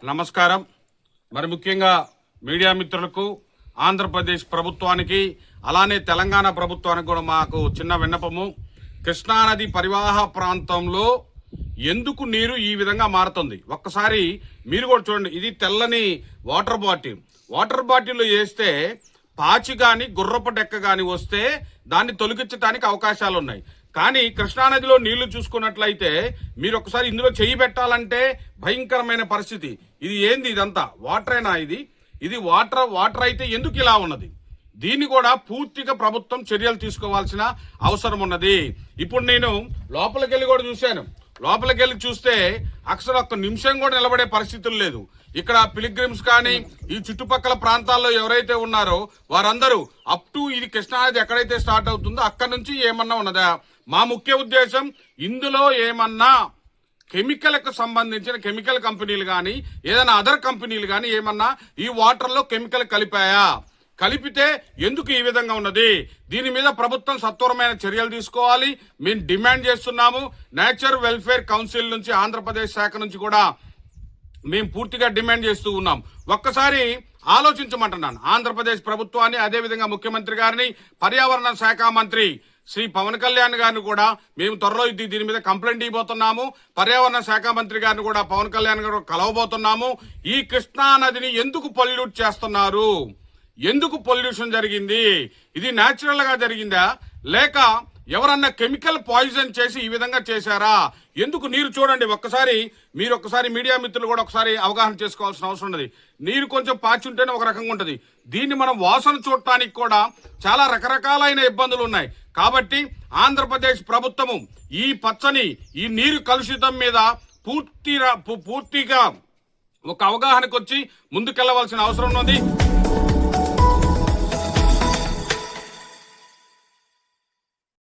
నమస్కారం. మరి ముఖ్యంగా మీడియా మిత్రులకు, ఆంధ్రప్రదేశ్ ప్రభుత్వానికి, అలానే తెలంగాణ ప్రభుత్వానికి కూడా మాకు చిన్న విన్నపము. కృష్ణానది పరివాహ ప్రాంతంలో ఎందుకు నీరు ఈ విధంగా మారుతుంది? ఒక్కసారి మీరు కూడా చూడండి. ఇది తెల్లని వాటర్ బాటిల్ వేస్తే పాచి కానీ గుర్రపు డెక్క కానీ వస్తే దాన్ని తొలగించడానికి అవకాశాలు ఉన్నాయి. కానీ కృష్ణానదిలో నీళ్లు చూసుకున్నట్లయితే మీరు ఒకసారి ఇందులో చెయ్యి పెట్టాలంటే భయంకరమైన పరిస్థితి. ఇది ఏంది? ఇదంతా వాటరేనా? ఇది వాటర్ అయితే ఎందుకు ఇలా ఉన్నది? దీన్ని కూడా పూర్తిగా ప్రభుత్వం చర్యలు తీసుకోవాల్సిన అవసరం ఉన్నది. ఇప్పుడు నేను లోపలికి వెళ్ళి కూడా చూశాను. లోపలికి వెళ్ళి చూస్తే అసలు ఒక్క నిమిషం కూడా నిలబడే పరిస్థితులు లేదు. ఇక్కడ పిలిగ్రిమ్స్ కానీ ఈ చుట్టుపక్కల ప్రాంతాల్లో ఎవరైతే ఉన్నారో వారందరూ అప్ టు ఇది కృష్ణానది ఎక్కడైతే స్టార్ట్ అవుతుందో అక్కడ నుంచి ఏమన్నా ఉన్నదా? మా ముఖ్య ఉద్దేశం ఇందులో ఏమన్నా కెమికల్కు సంబంధించిన కెమికల్ కంపెనీలు కానీ ఏదైనా అదర్ కంపెనీలు కానీ ఏమన్నా ఈ వాటర్లో కెమికల్ కలిపితే ఎందుకు ఈ విధంగా ఉన్నది? దీని మీద ప్రభుత్వం సత్వరమైన చర్యలు తీసుకోవాలి. మేము డిమాండ్ చేస్తున్నాము. నేచర్ వెల్ఫేర్ కౌన్సిల్ నుంచి, ఆంధ్రప్రదేశ్ శాఖ నుంచి కూడా మేము పూర్తిగా డిమాండ్ చేస్తూ ఉన్నాం. ఒక్కసారి ఆలోచించమంటున్నాను ఆంధ్రప్రదేశ్ ప్రభుత్వాన్ని, అదేవిధంగా ముఖ్యమంత్రి గారిని, పర్యావరణ శాఖ మంత్రి శ్రీ పవన్ కళ్యాణ్ గారిని కూడా మేము త్వరలో దీని మీద కంప్లైంట్ ఇవ్వబోతున్నాము. పర్యావరణ శాఖ మంత్రి గారిని కూడా పవన్ కళ్యాణ్ గారు కలవబోతున్నాము. ఈ కృష్ణా నదిని ఎందుకు పొల్యూట్ చేస్తున్నారు? ఎందుకు పొల్యూషన్ జరిగింది? ఇది న్యాచురల్ గా జరిగిందా, లేక ఎవరన్నా కెమికల్ పాయిజన్ చేసి ఈ విధంగా చేశారా? ఎందుకు? నీరు చూడండి ఒక్కసారి మీడియా మిత్రులు కూడా ఒకసారి అవగాహన చేసుకోవాల్సిన అవసరం ఉన్నది. నీరు కొంచెం పాచి ఉంటేనే ఒక రకంగా ఉంటది. దీన్ని మనం వాసన చూడటానికి కూడా చాలా రకరకాలైన ఇబ్బందులు ఉన్నాయి. కాబట్టి ఆంధ్రప్రదేశ్ ప్రభుత్వము ఈ నీరు కలుషితం మీద పూర్తిగా ఒక అవగాహనకు వచ్చి ముందుకెళ్లవలసిన అవసరం ఉంది.